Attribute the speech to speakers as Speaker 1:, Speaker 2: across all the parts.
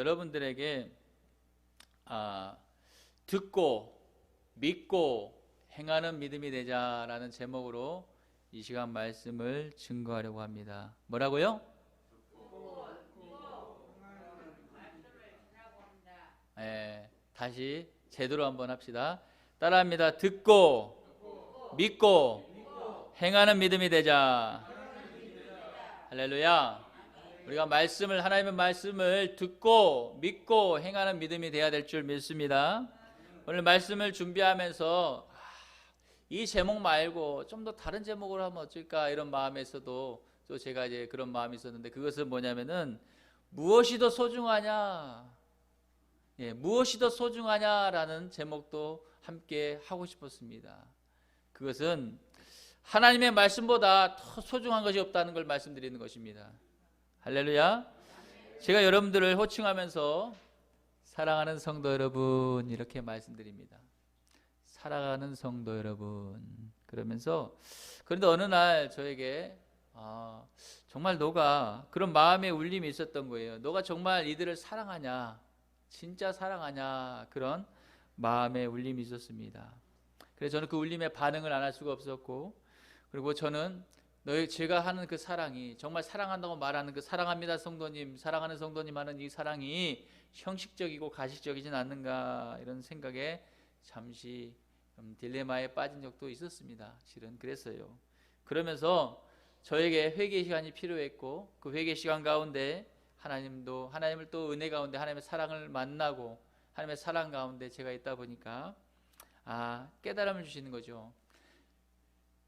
Speaker 1: 여러분들에게 듣고 믿고 행하는 믿음이 되자라는 제목으로 이 시간 말씀을 증거하려고 합니다. 뭐라고요? 다시 제대로 한번 합시다. 따라합니다. 듣고 믿고 행하는 믿음이 되자. 할렐루야. 우리가 하나님의 말씀을 듣고 믿고 행하는 믿음이 되어야 될 줄 믿습니다. 오늘 말씀을 준비하면서 이 제목 말고 좀 더 다른 제목으로 하면 어쩔까 이런 마음에서도 또 제가 이제 그런 마음이 있었는데, 그것은 뭐냐면은 무엇이 더 소중하냐, 무엇이 더 소중하냐라는 제목도 함께 하고 싶었습니다. 그것은 하나님의 말씀보다 더 소중한 것이 없다는 걸 말씀드리는 것입니다. 할렐루야. 제가 여러분들을 호칭하면서 사랑하는 성도 여러분 이렇게 말씀드립니다. 사랑하는 성도 여러분 그러면서, 그런데 어느 날 저에게 정말 너가 그런 마음의 울림이 있었던 거예요. 너가 정말 이들을 사랑하냐, 진짜 사랑하냐, 그런 마음의 울림이 있었습니다. 그래서 저는 그 울림에 반응을 안 할 수가 없었고, 그리고 저는 제가 하는 그 사랑이, 정말 사랑한다고 말하는 그 사랑합니다 성도님, 사랑하는 성도님 하는 이 사랑이 형식적이고 가식적이진 않는가, 이런 생각에 잠시 딜레마에 빠진 적도 있었습니다. 실은 그랬어요. 그러면서 저에게 회개 시간이 필요했고, 그 회개 시간 가운데 하나님을 또 은혜 가운데 하나님의 사랑을 만나고 하나님의 사랑 가운데 제가 있다 보니까 깨달음을 주시는 거죠.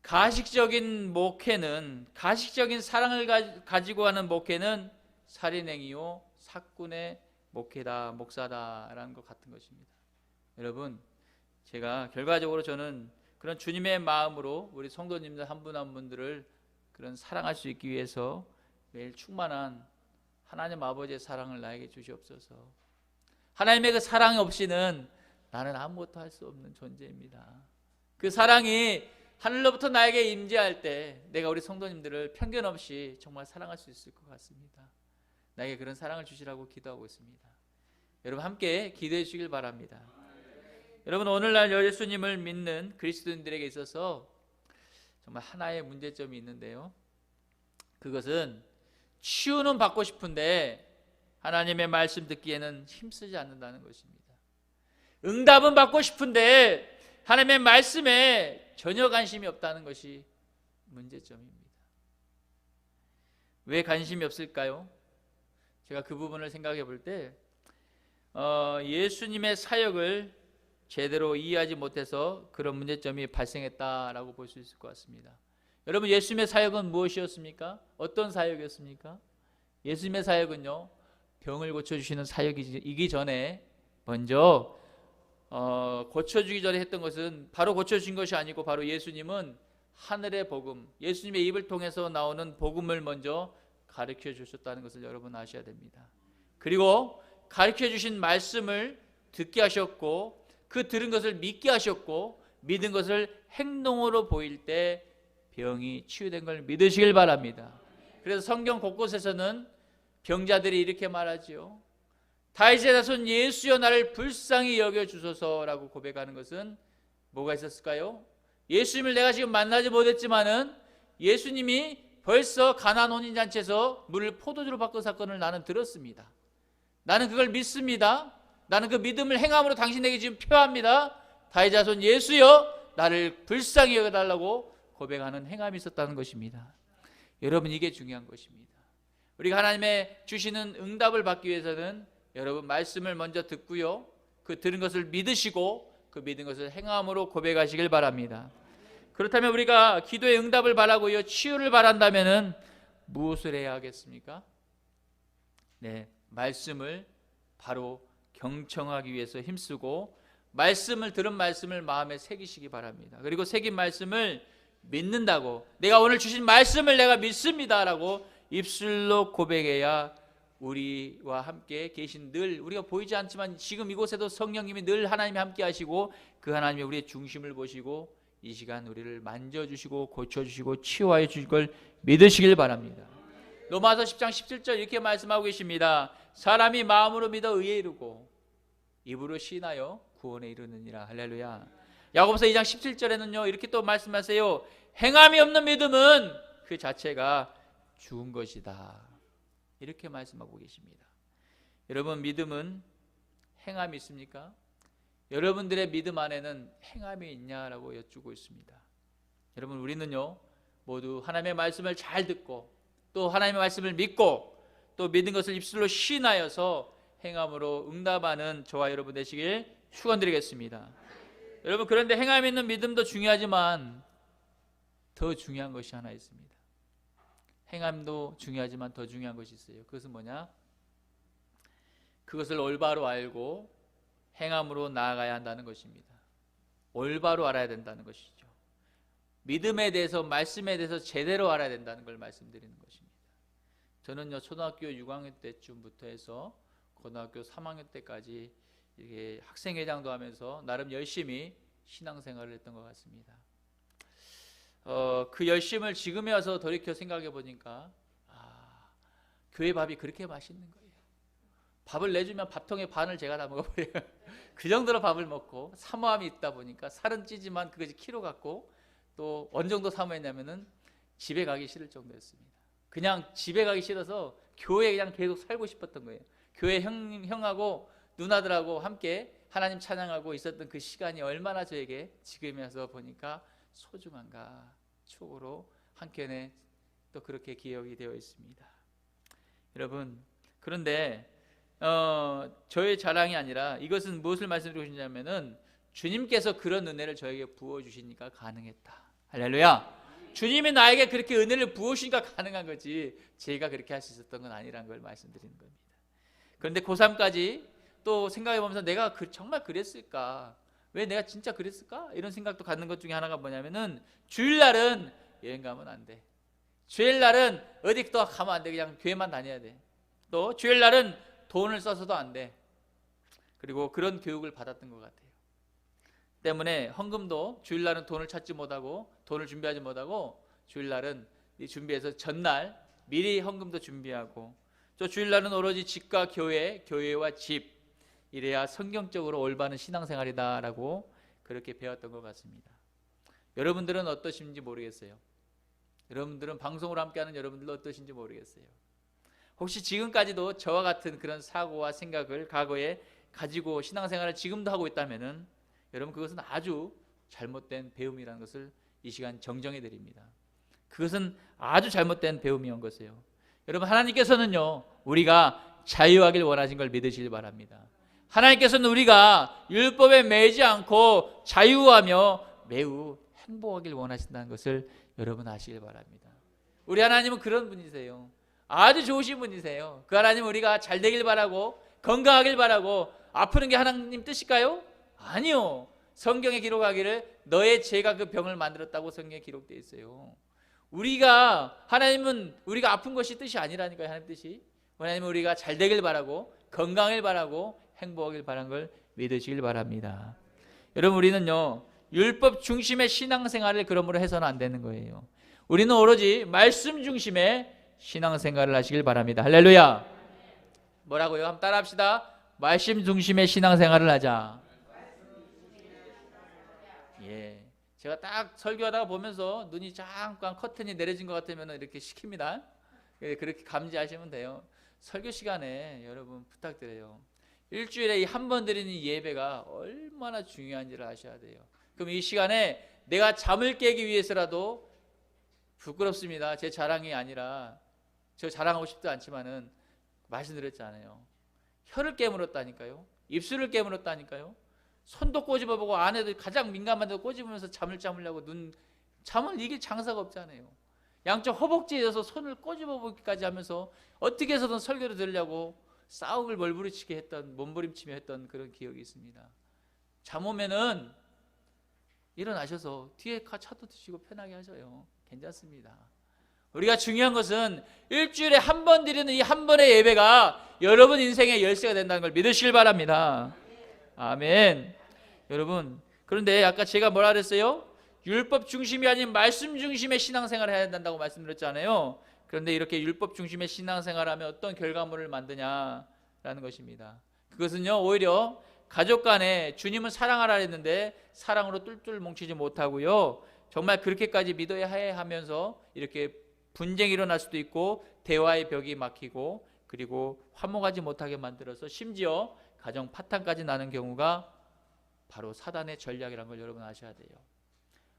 Speaker 1: 가식적인 목회는, 가식적인 사랑을 가지고 하는 목회는 살인행위요 사꾼의 목회다, 목사다라는 것 같은 것입니다. 여러분, 제가 결과적으로 저는 그런 주님의 마음으로 우리 성도님들 한 분 한 분들을 그런 사랑할 수 있기 위해서 매일 충만한 하나님 아버지의 사랑을 나에게 주시옵소서. 하나님의 그 사랑 없이는 나는 아무것도 할 수 없는 존재입니다. 그 사랑이 하늘로부터 나에게 임재할 때 내가 우리 성도님들을 편견 없이 정말 사랑할 수 있을 것 같습니다. 나에게 그런 사랑을 주시라고 기도하고 있습니다. 여러분 함께 기도해 주시길 바랍니다. 여러분, 오늘날 예수님을 믿는 그리스도인들에게 있어서 정말 하나의 문제점이 있는데요, 그것은 치유는 받고 싶은데 하나님의 말씀 듣기에는 힘쓰지 않는다는 것입니다. 응답은 받고 싶은데 하나님의 말씀에 전혀 관심이 없다는 것이 문제점입니다. 왜 관심이 없을까요? 제가 그 부분을 생각해 볼 때 예수님의 사역을 제대로 이해하지 못해서 그런 문제점이 발생했다라고 볼 수 있을 것 같습니다. 여러분, 예수님의 사역은 무엇이었습니까? 어떤 사역이었습니까? 예수님의 사역은요, 병을 고쳐주시는 사역이기 전에 먼저 고쳐주기 전에 했던 것은 바로 고쳐주신 것이 아니고, 바로 예수님은 하늘의 복음, 예수님의 입을 통해서 나오는 복음을 먼저 가르쳐 주셨다는 것을 여러분 아셔야 됩니다. 그리고 가르쳐 주신 말씀을 듣게 하셨고, 그 들은 것을 믿게 하셨고, 믿은 것을 행동으로 보일 때 병이 치유된 걸 믿으시길 바랍니다. 그래서 성경 곳곳에서는 병자들이 이렇게 말하지요. 다윗의 자손 예수여 나를 불쌍히 여겨주소서라고 고백하는 것은 뭐가 있었을까요? 예수님을 내가 지금 만나지 못했지만은 예수님이 벌써 가나안 혼인잔치에서 물을 포도주로 바꾼 사건을 나는 들었습니다. 나는 그걸 믿습니다. 나는 그 믿음을 행함으로 당신에게 지금 표합니다. 다윗의 자손 예수여 나를 불쌍히 여겨달라고 고백하는 행함이 있었다는 것입니다. 여러분, 이게 중요한 것입니다. 우리가 하나님의 주시는 응답을 받기 위해서는 여러분 말씀을 먼저 듣고요, 그 들은 것을 믿으시고 그 믿은 것을 행함으로 고백하시길 바랍니다. 그렇다면 우리가 기도의 응답을 바라고요, 치유를 바란다면은 무엇을 해야 하겠습니까? 말씀을 바로 경청하기 위해서 힘쓰고 들은 말씀을 마음에 새기시기 바랍니다. 그리고 새긴 말씀을 믿는다고, 내가 오늘 주신 말씀을 내가 믿습니다라고 입술로 고백해야 우리와 함께 계신, 늘 우리가 보이지 않지만 지금 이곳에도 성령님이 늘 하나님이 함께 하시고 그 하나님이 우리의 중심을 보시고 이 시간 우리를 만져주시고 고쳐주시고 치유하여 주실 걸 믿으시길 바랍니다. 로마서 10장 17절 이렇게 말씀하고 계십니다. 사람이 마음으로 믿어 의에 이르고 입으로 시인하여 구원에 이르느니라. 할렐루야. 야고보서 2장 17절에는요 이렇게 또 말씀하세요. 행함이 없는 믿음은 그 자체가 죽은 것이다. 이렇게 말씀하고 계십니다. 여러분, 믿음은 행함이 있습니까? 여러분들의 믿음 안에는 행함이 있냐라고 여쭈고 있습니다. 여러분, 우리는요 모두 하나님의 말씀을 잘 듣고 또 하나님의 말씀을 믿고 또 믿은 것을 입술로 시인하여서 행함으로 응답하는 저와 여러분 되시길 축원드리겠습니다. 여러분, 그런데 행함 있는 믿음도 중요하지만 더 중요한 것이 하나 있습니다. 행함도 중요하지만 더 중요한 것이 있어요. 그것은 뭐냐? 그것을 올바로 알고 행함으로 나아가야 한다는 것입니다. 올바로 알아야 된다는 것이죠. 믿음에 대해서, 말씀에 대해서 제대로 알아야 된다는 걸 말씀드리는 것입니다. 저는요 초등학교 6학년 때쯤부터 해서 고등학교 3학년 때까지 이렇게 학생회장도 하면서 나름 열심히 신앙생활을 했던 것 같습니다. 그 열심을 지금에 와서 돌이켜 생각해 보니까 교회 밥이 그렇게 맛있는 거예요. 밥을 내주면 밥통의 반을 제가 다 먹어버려요. 그 정도로 밥을 먹고 사모함이 있다 보니까 살은 찌지만 그것이 키로 같고 또 어느 정도 사모했냐면은 집에 가기 싫을 정도였습니다. 그냥 집에 가기 싫어서 교회에 그냥 계속 살고 싶었던 거예요. 교회 형하고 누나들하고 함께 하나님 찬양하고 있었던 그 시간이 얼마나 저에게 지금에 와서 보니까 소중한가 추억으로 한켠에 또 그렇게 기억이 되어 있습니다. 여러분, 그런데 저의 자랑이 아니라 이것은 무엇을 말씀드리고 싶냐면은 주님께서 그런 은혜를 저에게 부어주시니까 가능했다. 할렐루야. 주님이 나에게 그렇게 은혜를 부어주시니까 가능한 거지 제가 그렇게 할 수 있었던 건 아니라는 걸 말씀드리는 겁니다. 그런데 고3까지 또 생각해보면서 내가 정말 그랬을까? 왜 내가 진짜 그랬을까? 이런 생각도 갖는 것 중에 하나가 뭐냐면은 주일날은 여행 가면 안 돼. 주일날은 어디 또 가면 안 돼. 그냥 교회만 다녀야 돼. 또 주일날은 돈을 써서도 안 돼. 그리고 그런 교육을 받았던 것 같아요. 때문에 헌금도 주일날은 돈을 찾지 못하고 돈을 준비하지 못하고 주일날은 준비해서 전날 미리 헌금도 준비하고 또 주일날은 오로지 집과 교회와 집 이래야 성경적으로 올바른 신앙생활이다라고 그렇게 배웠던 것 같습니다. 여러분들은 어떠신지 모르겠어요. 여러분들은 방송으로 함께하는 여러분들도 어떠신지 모르겠어요. 혹시 지금까지도 저와 같은 그런 사고와 생각을 과거에 가지고 신앙생활을 지금도 하고 있다면은 여러분 그것은 아주 잘못된 배움이라는 것을 이 시간 정정해 드립니다. 그것은 아주 잘못된 배움이온 것이에요. 여러분, 하나님께서는요 우리가 자유하길 원하신 걸 믿으시길 바랍니다. 하나님께서는 우리가 율법에 매이지 않고 자유하며 매우 행복하길 원하신다는 것을 여러분 아시길 바랍니다. 우리 하나님은 그런 분이세요. 아주 좋으신 분이세요. 그 하나님 우리가 잘 되길 바라고 건강하길 바라고 아프는 게 하나님 뜻일까요? 아니요. 성경에 기록하기를 너의 죄가 그 병을 만들었다고 성경에 기록되어 있어요. 하나님은 우리가 아픈 것이 뜻이 아니라니까요. 하나님 뜻이. 하나님은 우리가 잘 되길 바라고 건강을 바라고 행복하길 바라는 걸 믿으시길 바랍니다. 여러분, 우리는요 율법 중심의 신앙생활을 그러므로 해서는 안 되는 거예요. 우리는 오로지 말씀 중심의 신앙생활을 하시길 바랍니다. 할렐루야. 뭐라고요? 한번 따라합시다. 말씀 중심의 신앙생활을 하자. 예, 제가 딱 설교하다가 보면서 눈이 잠깐 커튼이 내려진 것 같으면 이렇게 시킵니다. 그렇게 감지하시면 돼요. 설교 시간에 여러분 부탁드려요. 일주일에 한 번 드리는 예배가 얼마나 중요한지를 아셔야 돼요. 그럼 이 시간에 내가 잠을 깨기 위해서라도 부끄럽습니다. 제 자랑이 아니라 저 자랑하고 싶지 않지만은 말씀드렸잖아요. 혀를 깨물었다니까요. 입술을 깨물었다니까요. 손도 꼬집어보고 아내도 가장 민감한 데 꼬집으면서 잠을 참으려고 잠을 이길 장사가 없잖아요. 양쪽 허벅지에서 손을 꼬집어보기까지 하면서 어떻게 해서든 설교를 들으려고 싸움을 몰부리치게 했던 몸부림치며 했던 그런 기억이 있습니다. 잠 오면은 일어나셔서 뒤에 차도 드시고 편하게 하셔요. 괜찮습니다. 우리가 중요한 것은 일주일에 한 번 드리는 이 한 번의 예배가 여러분 인생의 열쇠가 된다는 걸 믿으시길 바랍니다. 아멘. 여러분, 그런데 아까 제가 뭐라 그랬어요? 율법 중심이 아닌 말씀 중심의 신앙생활을 해야 된다고 말씀드렸잖아요. 그런데 이렇게 율법 중심의 신앙생활을 하면 어떤 결과물을 만드냐? 있다라는 것입니다. 그것은요, 오히려 가족 간에 주님은 사랑하라 했는데 사랑으로 뚫뚫 뭉치지 못하고요, 정말 그렇게까지 믿어야 해 하면서 이렇게 분쟁이 일어날 수도 있고 대화의 벽이 막히고 그리고 화목하지 못하게 만들어서 심지어 가정 파탄까지 나는 경우가 바로 사단의 전략이라는 걸 여러분 아셔야 돼요.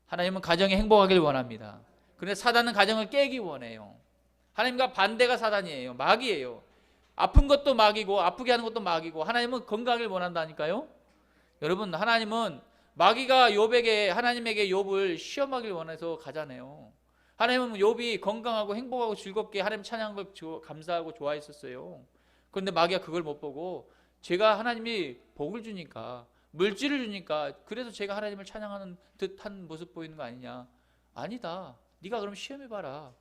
Speaker 1: 하나님은 가정이 행복하길 원합니다. 그런데 사단은 가정을 깨기 원해요. 하나님과 반대가 사단이에요. 마귀예요. 아픈 것도 마귀고 아프게 하는 것도 마귀고, 하나님은 건강을 원한다니까요. 여러분, 하나님은 마귀가 하나님에게 욥을 시험하길 원해서 가잖아요. 하나님은 욥이 건강하고 행복하고 즐겁게 하나님 찬양한 걸 감사하고 좋아했었어요. 그런데 마귀가 그걸 못 보고 제가 하나님이 복을 주니까, 물질을 주니까 그래서 제가 하나님을 찬양하는 듯한 모습 보이는 거 아니냐. 아니다. 네가 그럼 시험해봐라.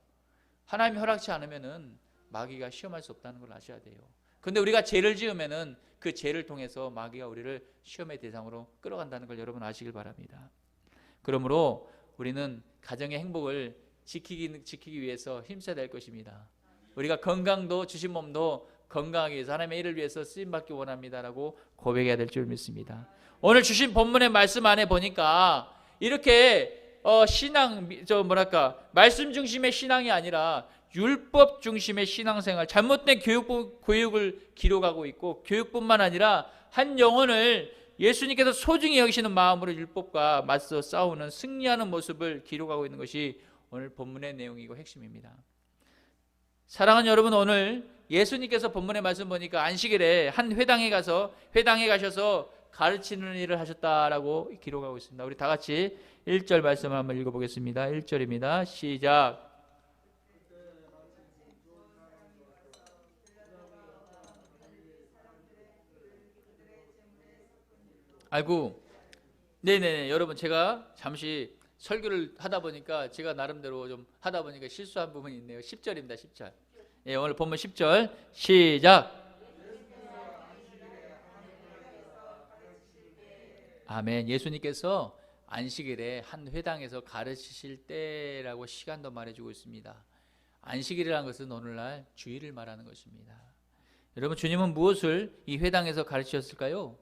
Speaker 1: 하나님이 허락치 않으면은 마귀가 시험할 수 없다는 걸 아셔야 돼요. 그런데 우리가 죄를 지으면은 그 죄를 통해서 마귀가 우리를 시험의 대상으로 끌어간다는 걸 여러분 아시길 바랍니다. 그러므로 우리는 가정의 행복을 지키기 위해서 힘써야 될 것입니다. 우리가 건강도 주신 몸도 건강하기 위해서 하나님의 일을 위해서 쓰임받기 원합니다라고 고백해야 될 줄 믿습니다. 오늘 주신 본문의 말씀 안에 보니까 이렇게 말씀 중심의 신앙이 아니라 율법 중심의 신앙생활, 잘못된 교육을 기록하고 있고, 교육뿐만 아니라 한 영혼을 예수님께서 소중히 여기시는 마음으로 율법과 맞서 싸우는, 승리하는 모습을 기록하고 있는 것이 오늘 본문의 내용이고 핵심입니다. 사랑하는 여러분, 오늘 예수님께서 본문의 말씀 보니까 안식일에 한 회당에 가셔서 가르치는 일을 하셨다라고 기록하고 있습니다. 우리 다 같이 1절 말씀을 한번 읽어보겠습니다. 1절입니다. 시작. 아이고, 네네, 여러분, 제가 잠시 설교를 하다 보니까 제가 나름대로 좀 하다 보니까 실수한 부분이 있네요. 10절입니다. 10절. 예, 오늘 본문 10절 시작. 아멘. 예수님께서 안식일에 한 회당에서 가르치실 때라고 시간도 말해주고 있습니다. 안식일이라는 것은 오늘날 주일을 말하는 것입니다. 여러분, 주님은 무엇을 이 회당에서 가르치셨을까요?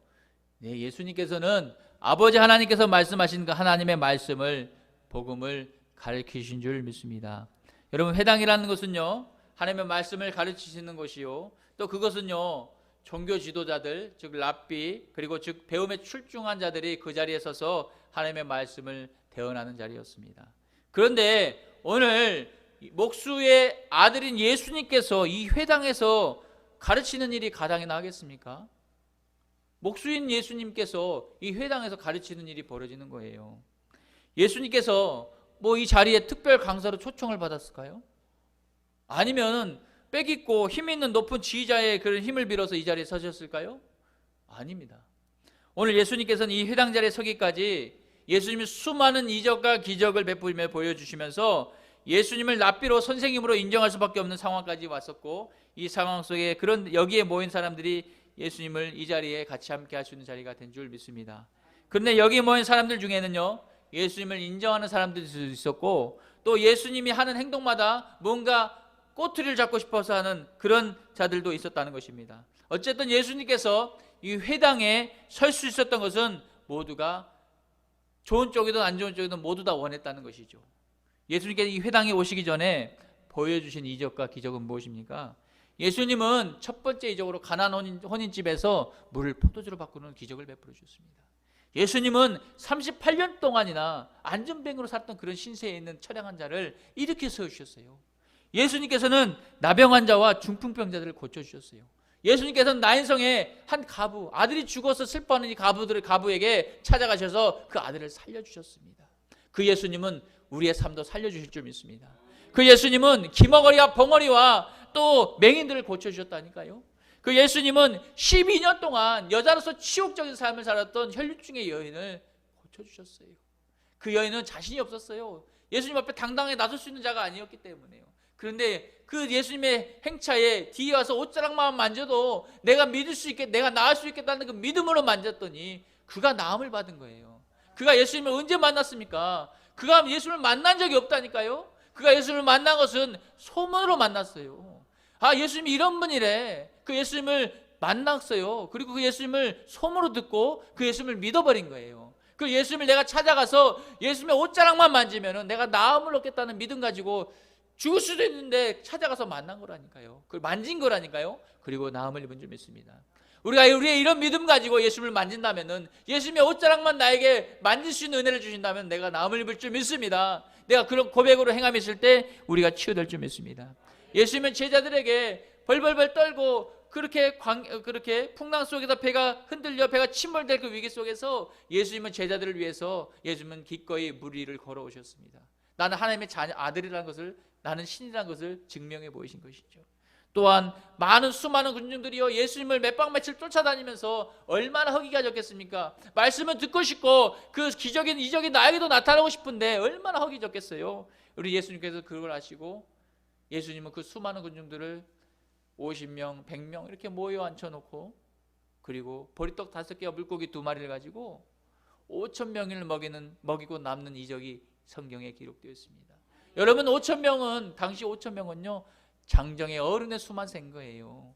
Speaker 1: 네, 예수님께서는 아버지 하나님께서 말씀하신 그 하나님의 말씀을, 복음을 가르치신 줄 믿습니다. 여러분, 회당이라는 것은요, 하나님의 말씀을 가르치시는 것이요, 또 그것은요, 종교 지도자들, 즉 랍비, 그리고 즉 배움에 출중한 자들이 그 자리에 서서 하나님의 말씀을 대언하는 자리였습니다. 그런데 오늘 목수의 아들인 예수님께서 이 회당에서 가르치는 일이 가당이나 하겠습니까? 목수인 예수님께서 이 회당에서 가르치는 일이 벌어지는 거예요. 예수님께서 이 자리에 특별 강사로 초청을 받았을까요? 아니면 빼깃고 힘 있는 높은 지휘자의 그런 힘을 빌어서 이 자리에 서셨을까요? 아닙니다. 오늘 예수님께서는 이 회당 자리에 서기까지 예수님이 수많은 이적과 기적을 베풀며 보여주시면서 예수님을 랍비로 선생님으로 인정할 수밖에 없는 상황까지 왔었고, 이 상황 속에 여기에 모인 사람들이 예수님을 이 자리에 같이 함께 할 수 있는 자리가 된 줄 믿습니다. 그런데 여기 모인 사람들 중에는요, 예수님을 인정하는 사람들이 있었고, 또 예수님이 하는 행동마다 뭔가 꼬투리를 잡고 싶어서 하는 그런 자들도 있었다는 것입니다. 어쨌든 예수님께서 이 회당에 설 수 있었던 것은 모두가 좋은 쪽이든 안 좋은 쪽이든 모두 다 원했다는 것이죠. 예수님께서 이 회당에 오시기 전에 보여주신 이적과 기적은 무엇입니까? 예수님은 첫 번째 이적으로 가나안 혼인집에서 물을 포도주로 바꾸는 기적을 베풀어 주셨습니다. 예수님은 38년 동안이나 안전뱅이로 살았던 그런 신세에 있는 처량한 자를 일으켜 세우셨어요. 예수님께서는 나병 환자와 중풍병자들을 고쳐주셨어요. 예수님께서는 나인성의 한 가부, 아들이 죽어서 슬퍼하는 이 가부에게 찾아가셔서 그 아들을 살려주셨습니다. 그 예수님은 우리의 삶도 살려주실 줄 믿습니다. 그 예수님은 기머거리와 벙어리와 또 맹인들을 고쳐주셨다니까요. 그 예수님은 12년 동안 여자로서 치욕적인 삶을 살았던 혈류증의 여인을 고쳐주셨어요. 그 여인은 자신이 없었어요. 예수님 앞에 당당하게 나설 수 있는 자가 아니었기 때문에요. 그런데 그 예수님의 행차에 뒤에 와서 옷자락만 만져도 내가 믿을 수 있겠다, 내가 나을 수 있겠다는 그 믿음으로 만졌더니 그가 나음을 받은 거예요. 그가 예수님을 언제 만났습니까? 그가 예수님을 만난 적이 없다니까요. 그가 예수님을 만난 것은 소문으로 만났어요. 아, 예수님이 이런 분이래. 그 예수님을 만났어요. 그리고 그 예수님을 소문으로 듣고 그 예수님을 믿어버린 거예요. 그 예수님을 내가 찾아가서 예수님의 옷자락만 만지면은 내가 나음을 얻겠다는 믿음 가지고 죽을 수도 있는데 찾아가서 만난 거라니까요. 그걸 만진 거라니까요. 그리고 나음을 입은 줄 믿습니다. 우리가 우리의 이런 믿음 가지고 예수님을 만진다면은, 예수님의 옷자락만 나에게 만질 수 있는 은혜를 주신다면 내가 나음을 입을 줄 믿습니다. 내가 그런 고백으로 행함했을 때 우리가 치유될 줄 믿습니다. 예수님은 제자들에게 벌벌벌 떨고 그렇게 풍랑 속에서 배가 흔들려 배가 침몰될 그 위기 속에서 예수님은 제자들을 위해서 예수님은 기꺼이 물 위를 걸어오셨습니다. 나는 하나님의 아들이라는 것을, 나는 신이라는 것을 증명해 보이신 것이죠. 또한 수많은 군중들이요 예수님을 몇 박 며칠 쫓아다니면서 얼마나 허기가 졌겠습니까? 말씀을 듣고 싶고 그 기적인 이적이 나에게도 나타나고 싶은데 얼마나 허기 졌겠어요. 우리 예수님께서 그걸 아시고 예수님은 그 수많은 군중들을 50명, 100명 이렇게 모여 앉혀놓고, 그리고 보리떡 5개와 물고기 2마리를 가지고 5,000명을 먹이고 남는 이적이 성경에 기록되어 있습니다. 여러분, 5,000명은, 당시 5,000명은요 장정의 어른의 수만 센 거예요.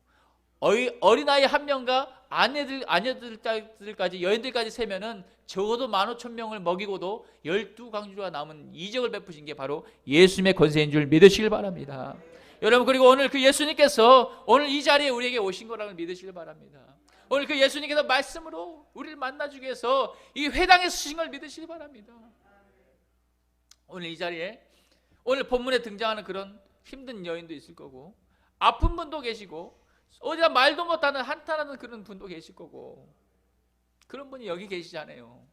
Speaker 1: 어린아이 1명과 아내들까지, 여인들까지 세면은 적어도 15,000명을 먹이고도 12강주가 남은 이적을 베푸신 게 바로 예수님의 권세인 줄 믿으시길 바랍니다. 여러분, 그리고 오늘 그 예수님께서 오늘 이 자리에 우리에게 오신 거라고 믿으시길 바랍니다. 오늘 그 예수님께서 말씀으로 우리를 만나주기 위해서 이 회당에 서신 걸 믿으시길 바랍니다. 오늘 이 자리에, 오늘 본문에 등장하는 그런 힘든 여인도 있을 거고, 아픈 분도 계시고, 어디다 말도 못하는 한탄하는 그런 분도 계실 거고, 그런 분이 여기 계시잖아요.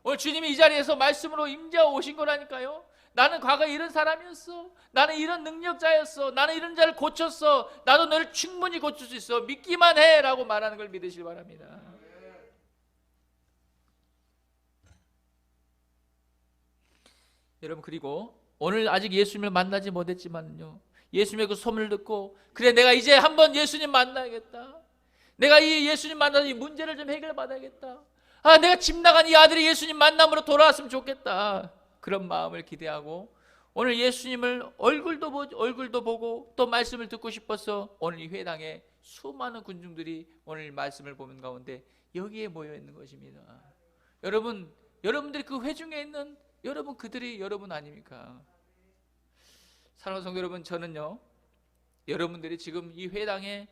Speaker 1: 오늘 주님이 이 자리에서 말씀으로 임재하고 오신 거라니까요. 나는 과거에 이런 사람이었어, 나는 이런 능력자였어, 나는 이런 자를 고쳤어, 나도 너를 충분히 고칠 수 있어, 믿기만 해 라고 말하는 걸 믿으시기 바랍니다. 여러분, 그리고 오늘 아직 예수님을 만나지 못했지만요, 예수님의 그 소문을 듣고, 그래 내가 이제 한번 예수님 만나야겠다, 내가 이 예수님 만나서 이 문제를 좀 해결받아야겠다, 내가 집 나간 이 아들이 예수님 만남으로 돌아왔으면 좋겠다, 그런 마음을 기대하고 오늘 예수님을 얼굴도 보고 또 말씀을 듣고 싶어서 오늘 이 회당에 수많은 군중들이 오늘 말씀을 보는 가운데 여기에 모여 있는 것입니다. 여러분들이 그 회중에 있는 그들이 여러분 아닙니까? 사랑하는 성도 여러분, 저는요 여러분들이 지금 이 회당에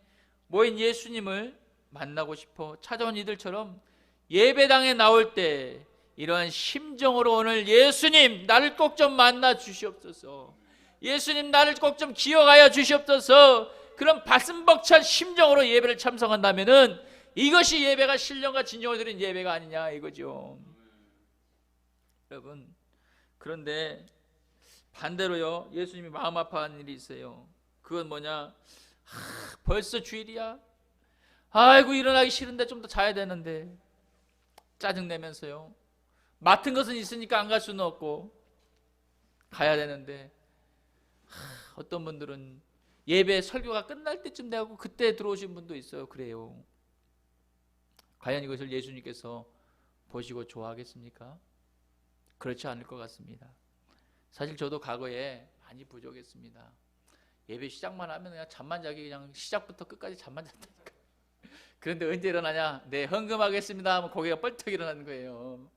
Speaker 1: 모인 예수님을 만나고 싶어 찾아온 이들처럼 예배당에 나올 때 이러한 심정으로 오늘 예수님 나를 꼭 좀 만나 주시옵소서, 예수님 나를 꼭 좀 기억하여 주시옵소서, 그런 가슴 벅찬 심정으로 예배를 참석한다면은 이것이 예배가 신령과 진정을 드린 예배가 아니냐 이거죠. 여러분, 그런데 반대로요 예수님이 마음 아파하는 일이 있어요. 그건 뭐냐? 벌써 주일이야, 아이고 일어나기 싫은데 좀 더 자야 되는데, 짜증내면서요 맡은 것은 있으니까 안 갈 수는 없고 가야 되는데, 어떤 분들은 예배 설교가 끝날 때쯤 되고 그때 들어오신 분도 있어요. 그래요. 과연 이것을 예수님께서 보시고 좋아하겠습니까? 그렇지 않을 것 같습니다. 사실 저도 과거에 많이 부족했습니다. 예배 시작만 하면 그냥 잠만 자기, 그냥 시작부터 끝까지 잠만 잤다니까. 그런데 언제 일어나냐? 네, 헌금하겠습니다 하면 고개가 뻘떡 일어나는 거예요.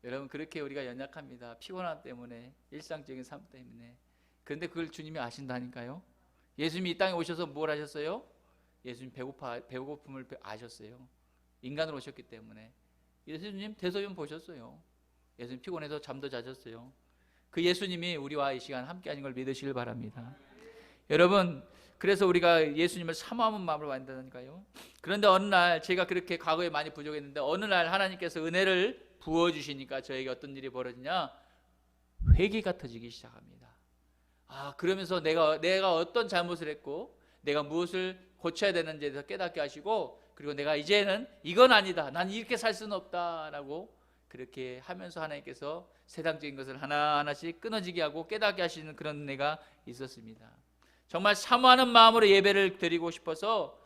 Speaker 1: 여러분, 그렇게 우리가 연약합니다. 피곤함 때문에, 일상적인 삶 때문에. 그런데 그걸 주님이 아신다니까요. 예수님이 이 땅에 오셔서 뭘 하셨어요? 예수님 배고픔을 아셨어요. 인간으로 오셨기 때문에. 예수님 대소변 보셨어요. 예수님 피곤해서 잠도 자셨어요. 그 예수님이 우리와 이 시간 함께하는 걸 믿으시길 바랍니다. 여러분, 그래서 우리가 예수님을 사모하는 마음으로 만든다니까요. 그런데 어느 날, 제가 그렇게 과거에 많이 부족했는데 어느 날 하나님께서 은혜를 부어주시니까 저에게 어떤 일이 벌어지냐? 회개가 터지기 시작합니다. 그러면서 내가 어떤 잘못을 했고 내가 무엇을 고쳐야 되는지에 대해서 깨닫게 하시고, 그리고 내가 이제는 이건 아니다, 난 이렇게 살 수는 없다라고 그렇게 하면서 하나님께서 세상적인 것을 하나하나씩 끊어지게 하고 깨닫게 하시는 그런 은혜가 있었습니다. 정말 사모하는 마음으로 예배를 드리고 싶어서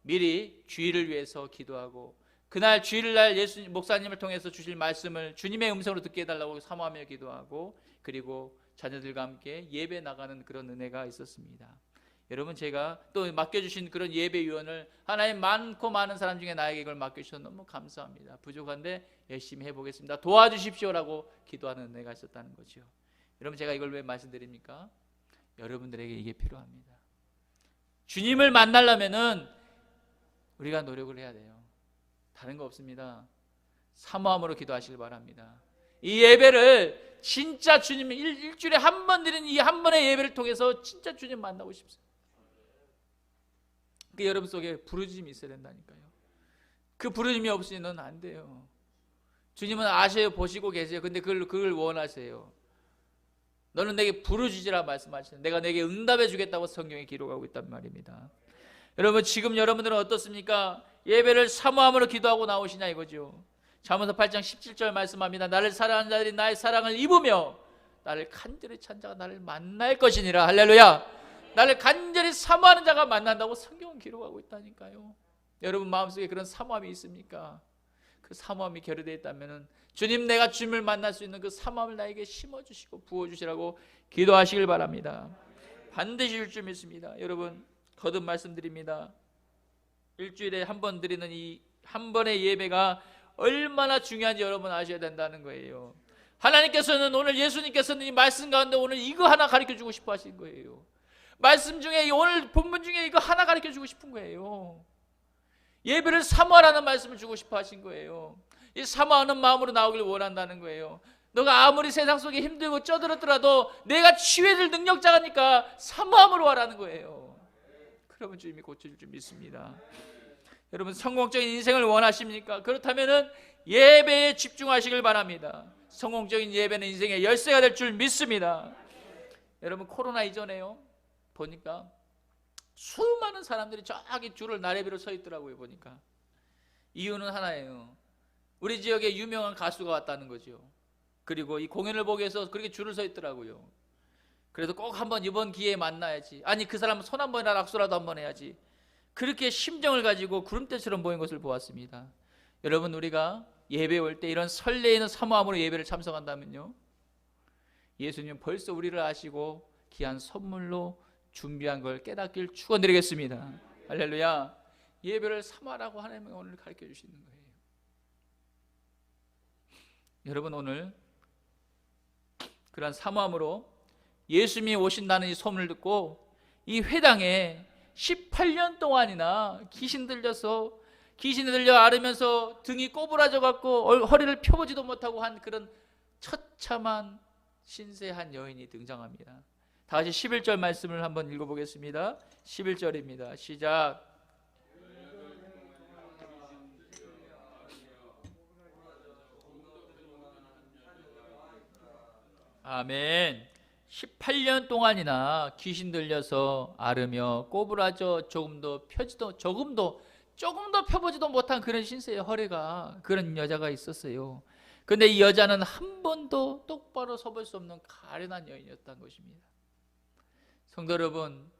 Speaker 1: 미리 주일을 위해서 기도하고, 그날 주일날 예수님 목사님을 통해서 주실 말씀을 주님의 음성으로 듣게 해달라고 사모하며 기도하고, 그리고 자녀들과 함께 예배 나가는 그런 은혜가 있었습니다. 여러분, 제가 또 맡겨주신 그런 예배위원을 하나님 많고 많은 사람 중에 나에게 이걸 맡겨주셔서 너무 감사합니다. 부족한데 열심히 해보겠습니다. 도와주십시오라고 기도하는 은혜가 있었다는 거죠. 여러분, 제가 이걸 왜 말씀드립니까? 여러분들에게 이게 필요합니다. 주님을 만나려면은 우리가 노력을 해야 돼요. 다른 거 없습니다. 사모함으로 기도하시길 바랍니다. 이 예배를 진짜 주님 일주일에 한 번 드리는 이 한 번의 예배를 통해서 진짜 주님 만나고 싶습니다. 그 여러분 속에 부르짖음이 있어야 된다니까요. 그 부르짖음이 없이는 안 돼요. 주님은 아셔요, 보시고 계세요. 근데 그걸 원하세요. 너는 내게 부르짖으라 말씀하시는, 내가 내게 응답해 주겠다고 성경에 기록하고 있단 말입니다. 여러분, 지금 여러분들은 어떻습니까? 예배를 사모함으로 기도하고 나오시냐 이거죠. 잠언서 8장 17절 말씀합니다. 나를 사랑하는 자들이 나의 사랑을 입으며 나를 간절히 찾는 자가 나를 만날 것이니라. 할렐루야. 나를 간절히 사모하는 자가 만난다고 성경은 기록하고 있다니까요. 여러분 마음속에 그런 사모함이 있습니까? 그 사모함이 결여되어 있다면 주님, 내가 주님을 만날 수 있는 그 사모함을 나에게 심어주시고 부어주시라고 기도하시길 바랍니다. 반드시 줄 줄 믿습니다. 여러분, 거듭 말씀드립니다. 일주일에 한 번 드리는 이 한 번의 예배가 얼마나 중요한지 여러분 아셔야 된다는 거예요. 하나님께서는 오늘, 예수님께서는 이 말씀 가운데 오늘 이거 하나 가르쳐주고 싶어 하신 거예요. 말씀 중에, 오늘 본문 중에 이거 하나 가르쳐주고 싶은 거예요. 예배를 사모하라는 말씀을 주고 싶어 하신 거예요. 이 사모하는 마음으로 나오길 원한다는 거예요. 너가 아무리 세상 속에 힘들고 쩌들었더라도 내가 치유해줄 능력자니까 사모함으로 와라는 거예요. 그러면 주님이 고쳐줄 줄 믿습니다. 여러분, 성공적인 인생을 원하십니까? 그렇다면 예배에 집중하시길 바랍니다. 성공적인 예배는 인생의 열쇠가 될 줄 믿습니다. 여러분, 코로나 이전에요, 보니까 수많은 사람들이 저기 줄을 나래비로 서 있더라고요. 보니까 이유는 하나예요. 우리 지역에 유명한 가수가 왔다는 거죠. 그리고 이 공연을 보기 위해서 그렇게 줄을 서 있더라고요. 그래도 꼭 한번 이번 기회에 만나야지, 아니 그 사람 손 한 번이나 악수라도 한번 해야지, 그렇게 심정을 가지고 구름대처럼 모인 것을 보았습니다. 여러분, 우리가 예배 올 때 이런 설레이는 사모함으로 예배를 참석한다면요, 예수님은 벌써 우리를 아시고 귀한 선물로 준비한 걸 깨닫길 축원드리겠습니다. 할렐루야. 예배를 사모하라고 하나님이 오늘 가르쳐 주시는 거예요. 여러분, 오늘 그런 사모함으로 예수님이 오신다는 이 소문을 듣고 이 회당에 18년 동안이나 귀신 들려 앓으면서 등이 꼬부라져 갖고 허리를 펴보지도 못하고 한 그런 처참한 신세한 여인이 등장합니다. 다 같이 11절 말씀을 한번 읽어보겠습니다. 11절입니다. 시작. 아멘. 18년 동안이나 귀신 들려서 앓으며 꼬부라져 조금도 펴보지도 못한 그런 신세의 허리가, 그런 여자가 있었어요. 근데 이 여자는 한 번도 똑바로 서볼 수 없는 가련한 여인이었다는 것입니다. 성도 여러분,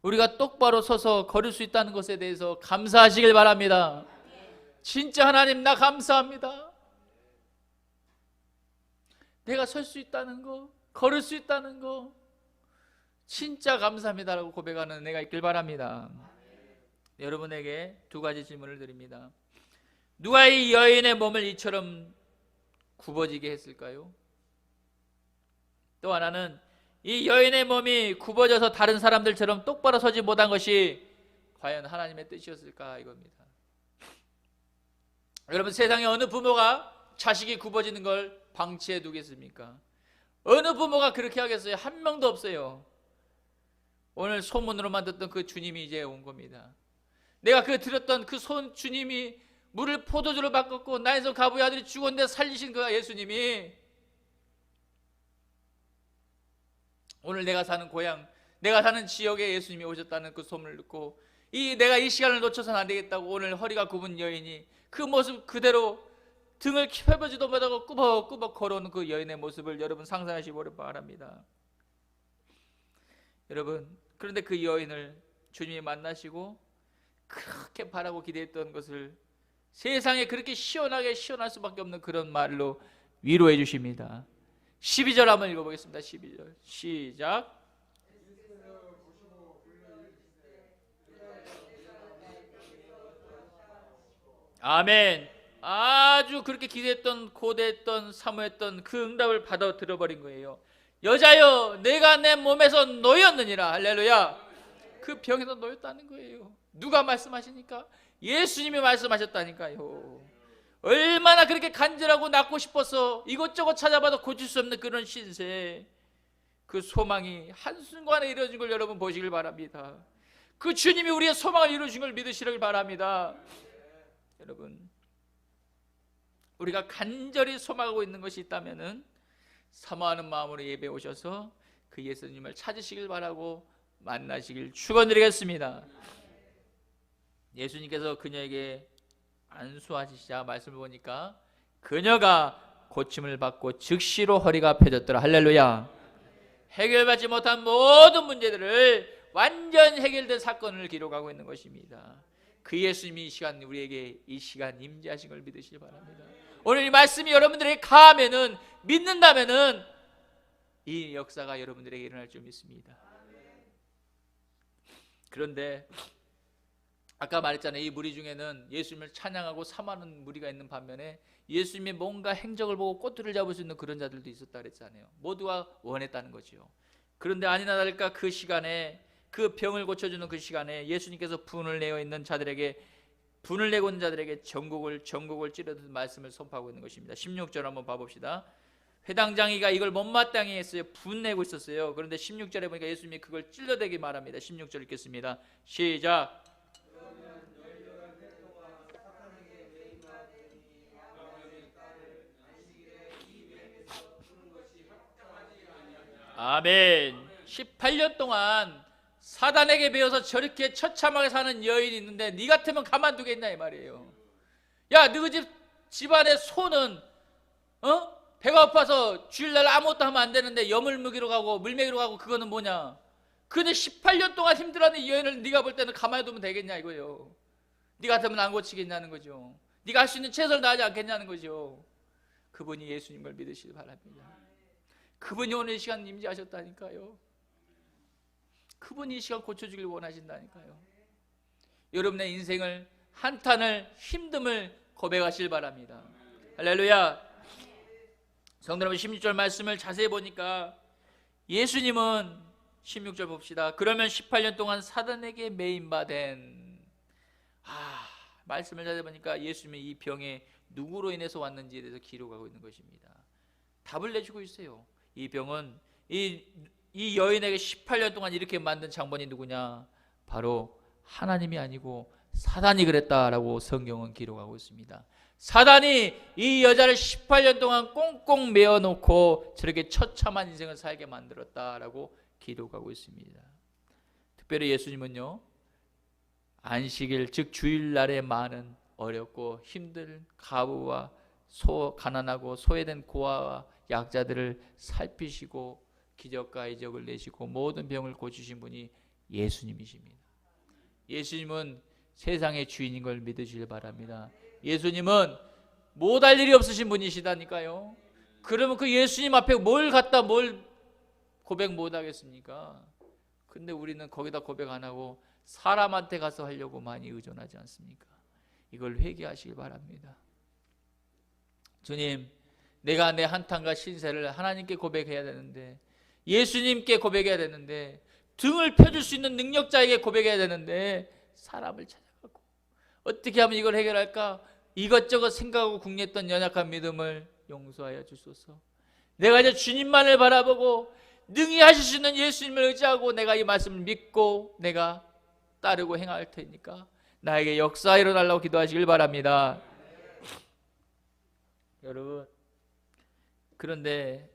Speaker 1: 우리가 똑바로 서서 걸을 수 있다는 것에 대해서 감사하시길 바랍니다. 진짜 하나님, 나 감사합니다. 내가 설 수 있다는 거, 걸을 수 있다는 거 진짜 감사합니다라고 고백하는 은혜가 있길 바랍니다. 여러분에게 두 가지 질문을 드립니다. 누가 이 여인의 몸을 이처럼 굽어지게 했을까요? 또 하나는 이 여인의 몸이 굽어져서 다른 사람들처럼 똑바로 서지 못한 것이 과연 하나님의 뜻이었을까 이겁니다. 여러분, 세상에 어느 부모가 자식이 굽어지는 걸 방치해 두겠습니까? 어느 부모가 그렇게 하겠어요? 한 명도 없어요. 오늘 소문으로만 듣던 그 주님이 이제 온 겁니다. 내가 들었던 그 주님이 물을 포도주로 바꿨고 나에서 가부의 아들이 죽었는데 살리신 그 예수님이 오늘 내가 사는 고향, 내가 사는 지역에 예수님이 오셨다는 그 소문을 듣고 내가 이 시간을 놓쳐서는 안 되겠다고 오늘 허리가 굽은 여인이 그 모습 그대로 등을 펴보지도 못하고 꾸벅꾸벅 걸어오는 그 여인의 모습을 여러분 상상하시기 바랍니다. 여러분, 그런데 그 여인을 주님이 만나시고 그렇게 바라고 기대했던 것을 세상에 그렇게 시원하게 시원할 수밖에 없는 그런 말로 위로해 주십니다. 12절 한번 읽어보겠습니다. 12절 시작. 아멘. 아주 그렇게 기대했던, 고대했던, 사모했던 그 응답을 받아 들어버린 거예요. 여자여, 내가 내 몸에서 놓였느니라. 할렐루야. 그 병에서 놓였다는 거예요. 누가 말씀하시니까? 예수님이 말씀하셨다니까요. 얼마나 그렇게 간절하고 낫고 싶어서 이것저것 찾아봐도 고칠 수 없는 그런 신세, 그 소망이 한순간에 이루어진 걸 여러분 보시길 바랍니다. 그 주님이 우리의 소망을 이루신 걸 믿으시길 바랍니다. 여러분, 우리가 간절히 소망하고 있는 것이 있다면은 사모하는 마음으로 예배에 오셔서 그 예수님을 찾으시길 바라고 만나시길 축원드리겠습니다. 예수님께서 그녀에게 안수하시자 말씀을 보니까 그녀가 고침을 받고 즉시로 허리가 펴졌더라. 할렐루야. 해결받지 못한 모든 문제들을 완전 해결된 사건을 기록하고 있는 것입니다. 그 예수님이 이 시간 우리에게 이 시간 임재하신 걸 믿으시기 바랍니다. 오늘 이 말씀이 여러분들에게 가면은, 믿는다면은 이 역사가 여러분들에게 일어날 줄 믿습니다. 그런데 아까 말했잖아요. 이 무리 중에는 예수님을 찬양하고 사모하는 무리가 있는 반면에 예수님의 뭔가 행적을 보고 꼬투리를 잡을 수 있는 그런 자들도 있었다 그랬잖아요. 모두가 원했다는 거죠. 그런데 아니나 다를까 그 시간에, 그 병을 고쳐주는 그 시간에 예수님께서 분을 내고 있는 자들에게 전곡을 찌르듯 말씀을 선포하고 있는 것입니다. 16절 한번 봐봅시다. 회당장이가 이걸 못마땅히 했어요. 분내고 있었어요. 그런데 16절에 보니까 예수님이 그걸 찔러대기 말합니다. 16절 읽겠습니다. 시작. 아멘. 18년 동안 사단에게 배워서 저렇게 처참하게 사는 여인이 있는데 네 같으면 가만두겠냐 이 말이에요. 야, 너희 집안의 소는 배가 아파서 주일날 아무것도 하면 안 되는데 염을 먹이러 가고 물 먹이러 가고, 그거는 뭐냐? 근데 18년 동안 힘들어하는 이 여인을 네가 볼 때는 가만히 두면 되겠냐 이거예요. 네 같으면 안 고치겠냐는 거죠. 네가 할 수 있는 최선을 다하지 않겠냐는 거죠. 그분이 예수님을 믿으시기 바랍니다. 그분이 오늘 이 시간 임재하셨다니까요. 그분이 이 시간 고쳐주길 원하신다니까요. 여러분의 인생을, 한탄을, 힘듦을 고백하시길 바랍니다. 할렐루야. 성도 여러분, 16절 말씀을 자세히 보니까 예수님은 16절 봅시다. 그러면 18년 동안 사단에게 매인받은, 말씀을 자세히 보니까 예수님이 이 병에 누구로 인해서 왔는지에 대해서 기록하고 있는 것입니다. 답을 내주고 있어요. 이 병은 이 여인에게 18년 동안 이렇게 만든 장본이 누구냐? 바로 하나님이 아니고 사단이 그랬다라고 성경은 기록하고 있습니다. 사단이 이 여자를 18년 동안 꽁꽁 메어놓고 저렇게 처참한 인생을 살게 만들었다라고 기록하고 있습니다. 특별히 예수님은요, 안식일 즉 주일날에 많은 어렵고 힘든 가부와 가난하고 소외된 고아와 약자들을 살피시고 기적과 이적을 내시고 모든 병을 고치신 분이 예수님이십니다. 예수님은 세상의 주인인 걸 믿으시길 바랍니다. 예수님은 못할 일이 없으신 분이시다니까요. 그러면 그 예수님 앞에 뭘 고백 못하겠습니까? 근데 우리는 거기다 고백 안 하고 사람한테 가서 하려고 많이 의존하지 않습니까? 이걸 회개하시길 바랍니다. 주님, 내가 내 한탄과 신세를 하나님께 고백해야 되는데, 예수님께 고백해야 되는데, 등을 펴줄 수 있는 능력자에게 고백해야 되는데 사람을 찾아가고 어떻게 하면 이걸 해결할까? 이것저것 생각하고 궁리했던 연약한 믿음을 용서하여 주소서. 내가 이제 주님만을 바라보고 능히 하실 수 있는 예수님을 의지하고 내가 이 말씀을 믿고 내가 따르고 행할 테니까 나에게 역사 일어나려고 기도하시길 바랍니다. 여러분, 그런데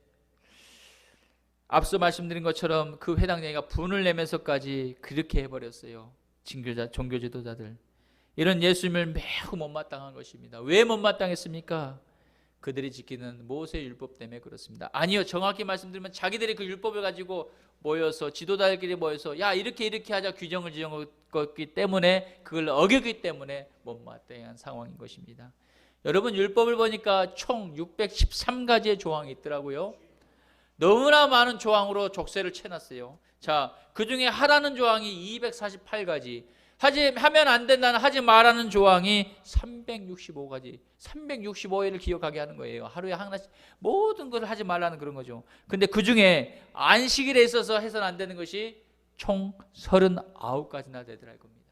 Speaker 1: 앞서 말씀드린 것처럼 그 회당장이가 분을 내면서까지 그렇게 해버렸어요. 종교 지도자들, 이런 예수님을 매우 못마땅한 것입니다. 왜 못마땅했습니까? 그들이 지키는 모세 율법 때문에 그렇습니다. 아니요, 정확히 말씀드리면 자기들이 그 율법을 가지고 모여서, 지도자들끼리 모여서 야 이렇게 하자 규정을 지었기 때문에, 그걸 어겼기 때문에 못마땅한 상황인 것입니다. 여러분, 율법을 보니까 총 613가지의 조항이 있더라고요. 너무나 많은 조항으로 족쇄를 채놨어요. 자, 그 중에 하라는 조항이 248가지, 하면 안 된다는 하지 말라는 조항이 365가지, 365일을 기억하게 하는 거예요. 하루에 하나씩 모든 것을 하지 말라는 그런 거죠. 근데 그 중에 안식일에 있어서 해서는 안 되는 것이 총 39가지나 되더라 이겁니다.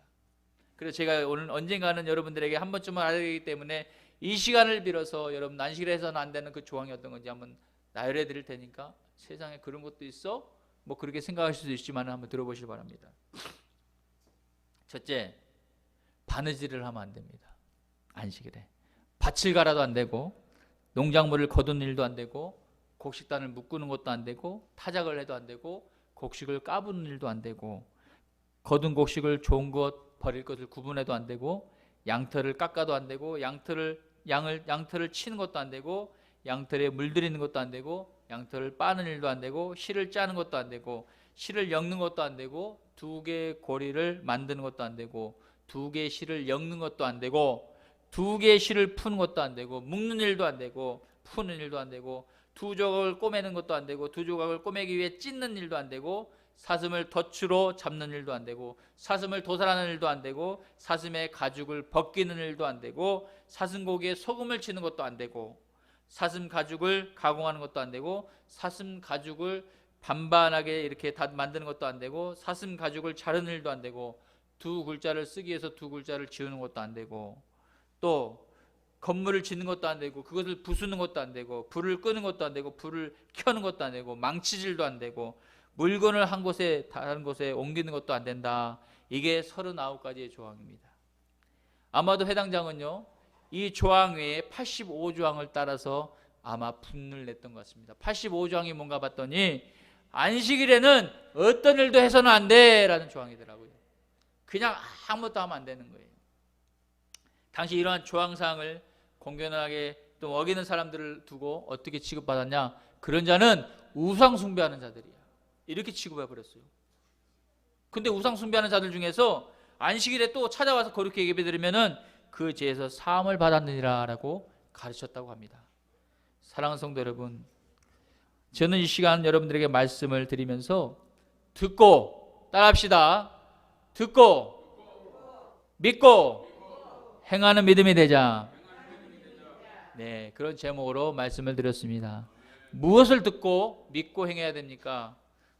Speaker 1: 그래서 제가 오늘 언젠가는 여러분들에게 한 번쯤은 알아야 되기 때문에 이 시간을 빌어서 여러분 안식일에 해서는 안 되는 그 조항이 어떤 건지 한번 나열해 드릴 테니까 세상에 그런 것도 있어? 뭐 그렇게 생각하실 수도 있지만 한번 들어보시기 바랍니다. 첫째, 바느질을 하면 안 됩니다. 안식일에 밭을 갈아도 안 되고, 농작물을 거두는 일도 안 되고, 곡식단을 묶는 것도 안 되고, 타작을 해도 안 되고, 곡식을 까부는 일도 안 되고, 거둔 곡식을 좋은 것 버릴 것을 구분해도 안 되고, 양털을 깎아도 안 되고, 양털을 치는 것도 안 되고, 양털에 물들이는 것도 안 되고, 양털을 빠는 일도 안 되고, 실을 짜는 것도 안 되고, 실을 엮는 것도 안 되고, 두 개의 고리를 만드는 것도 안 되고, 두 개의 실을 엮는 것도 안 되고, 두 개의 실을 푸는 것도 안 되고, 묶는 일도 안 되고, 푸는 일도 안 되고, 두 조각을 꼬매는 것도 안 되고, 두 조각을 꼬매기 위해 찢는 일도 안 되고, 사슴을 덫으로 잡는 일도 안 되고, 사슴을 도살하는 일도 안 되고, 사슴의 가죽을 벗기는 일도 안 되고, 사슴고기에 소금을 치는 것도 안 되고, 사슴 가죽을 가공하는 것도 안 되고, 사슴 가죽을 반반하게 이렇게 다 만드는 것도 안 되고, 사슴 가죽을 자르는 일도 안 되고, 두 글자를 쓰기 위해서 두 글자를 지우는 것도 안 되고, 또 건물을 짓는 것도 안 되고, 그것을 부수는 것도 안 되고, 불을 끄는 것도 안 되고, 불을 켜는 것도 안 되고, 망치질도 안 되고, 물건을 한 곳에 다른 곳에 옮기는 것도 안 된다. 이게 39가지의 조항입니다. 아마도 해당장은요, 이 조항 외에 85조항을 따라서 아마 분을 냈던 것 같습니다. 85조항이 뭔가 봤더니 안식일에는 어떤 일도 해서는 안 돼라는 조항이더라고요. 그냥 아무것도 하면 안 되는 거예요. 당시 이러한 조항사항을 공견하게 또 어기는 사람들을 두고 어떻게 취급받았냐? 그런 자는 우상 숭배하는 자들이야. 이렇게 취급해 버렸어요. 근데 우상 숭배하는 자들 중에서 안식일에 또 찾아와서 그렇게 얘기해 드리면은 그 죄에서 사함을 받았느니라라고 가르쳤다고 합니다. 사랑하는 성도 여러분, 저는 이 시간 여러분들에게 말씀을 드리면서 듣고 따라합시다. 듣고 믿고 행하는 믿음이 되자. 네, 그런 제목으로 말씀을 드렸습니다. 무엇을 듣고 믿고 행해야 됩니까?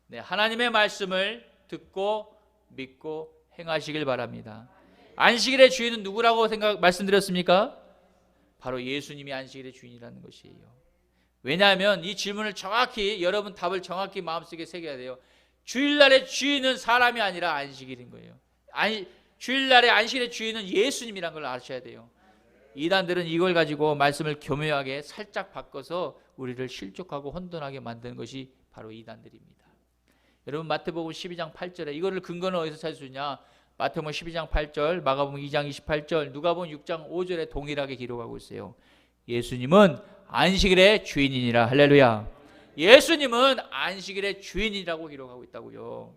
Speaker 1: 네, 하나님의 말씀을 듣고 믿고 행하시길 바랍니다. 안식일의 주인은 누구라고 말씀드렸습니까? 바로 예수님이 안식일의 주인이라는 것이에요. 왜냐하면 이 질문을 정확히 여러분 답을 정확히 마음속에 새겨야 돼요. 주일날의 주인은 사람이 아니라 안식일인 거예요. 주일날의 안식일의 주인은 예수님이라는 걸 아셔야 돼요. 이단들은 이걸 가지고 말씀을 교묘하게 살짝 바꿔서 우리를 실족하고 혼돈하게 만드는 것이 바로 이단들입니다. 여러분 마태복음 12장 8절에 이거를 근거는 어디서 찾을 수 있냐? 마태복음 12장 8절, 마가복음 2장 28절, 누가복음 6장 5절에 동일하게 기록하고 있어요. 예수님은 안식일의 주인이니라. 할렐루야. 예수님은 안식일의 주인이라고 기록하고 있다고요.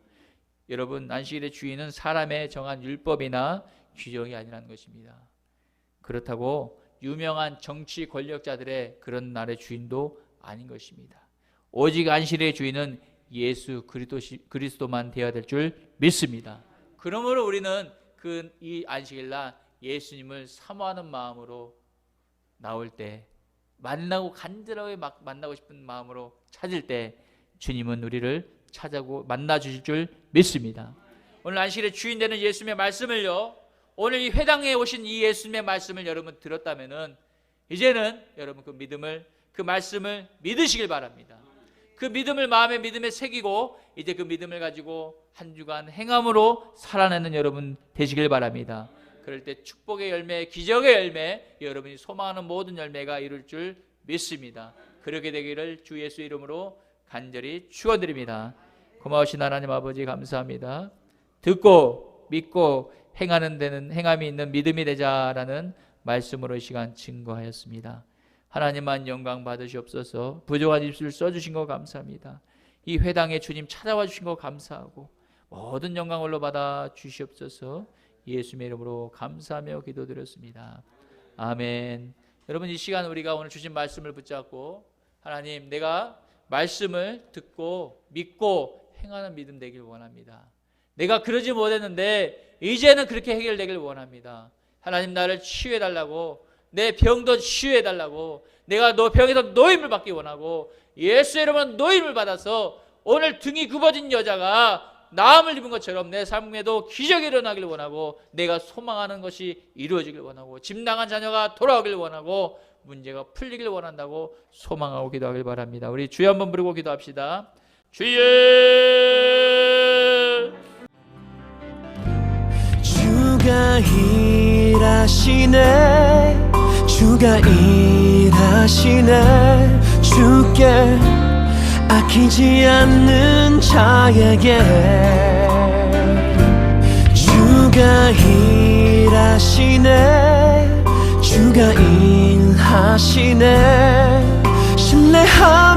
Speaker 1: 여러분 안식일의 주인은 사람의 정한 율법이나 규정이 아니라는 것입니다. 그렇다고 유명한 정치 권력자들의 그런 날의 주인도 아닌 것입니다. 오직 안식일의 주인은 예수 그리스도만 되어야 될 줄 믿습니다. 그러므로 우리는 이 안식일날 예수님을 사모하는 마음으로 나올 때, 간절하게 만나고 싶은 마음으로 찾을 때 주님은 우리를 찾아고 만나 주실 줄 믿습니다. 오늘 안식일의 주인 되는 예수님의 말씀을요, 오늘 이 회당에 오신 이 예수님의 말씀을 여러분 들었다면은 이제는 여러분 그 말씀을 믿으시길 바랍니다. 그 믿음을 마음에 믿음에 새기고 이제 그 믿음을 가지고 한 주간 행함으로 살아내는 여러분 되시길 바랍니다. 그럴 때 축복의 열매, 기적의 열매, 여러분이 소망하는 모든 열매가 이룰 줄 믿습니다. 그렇게 되기를 주 예수 이름으로 간절히 축원드립니다. 고마우신 하나님 아버지 감사합니다. 듣고 믿고 행함이 있는 믿음이 되자라는 말씀으로 이 시간 증거하였습니다. 하나님만 영광 받으시옵소서. 부족한 입술 써주신 거 감사합니다. 이 회당에 주님 찾아와 주신 거 감사하고 모든 영광을로 받아 주시옵소서. 예수님의 이름으로 감사하며 기도드렸습니다. 아멘. 여러분 이 시간 우리가 오늘 주신 말씀을 붙잡고 하나님 내가 말씀을 듣고 믿고 행하는 믿음 되길 원합니다. 내가 그러지 못했는데 이제는 그렇게 해결되길 원합니다. 하나님 나를 치유해달라고, 내 병도 치유해달라고, 내가 너 병에서 노임을 받기 원하고 예수의 이름으로 노임을 받아서 오늘 등이 굽어진 여자가 나음을 입은 것처럼 내 삶에도 기적이 일어나길 원하고 내가 소망하는 것이 이루어지길 원하고 집 나간 자녀가 돌아오길 원하고 문제가 풀리길 원한다고 소망하고 기도하길 바랍니다. 우리 주여 한번 부르고 기도합시다. 주여.
Speaker 2: 주가 일하시네, 주가 일하시네. 주께 아끼지 않는 자에게 주가 일하시네, 주가 일하시네. 신뢰하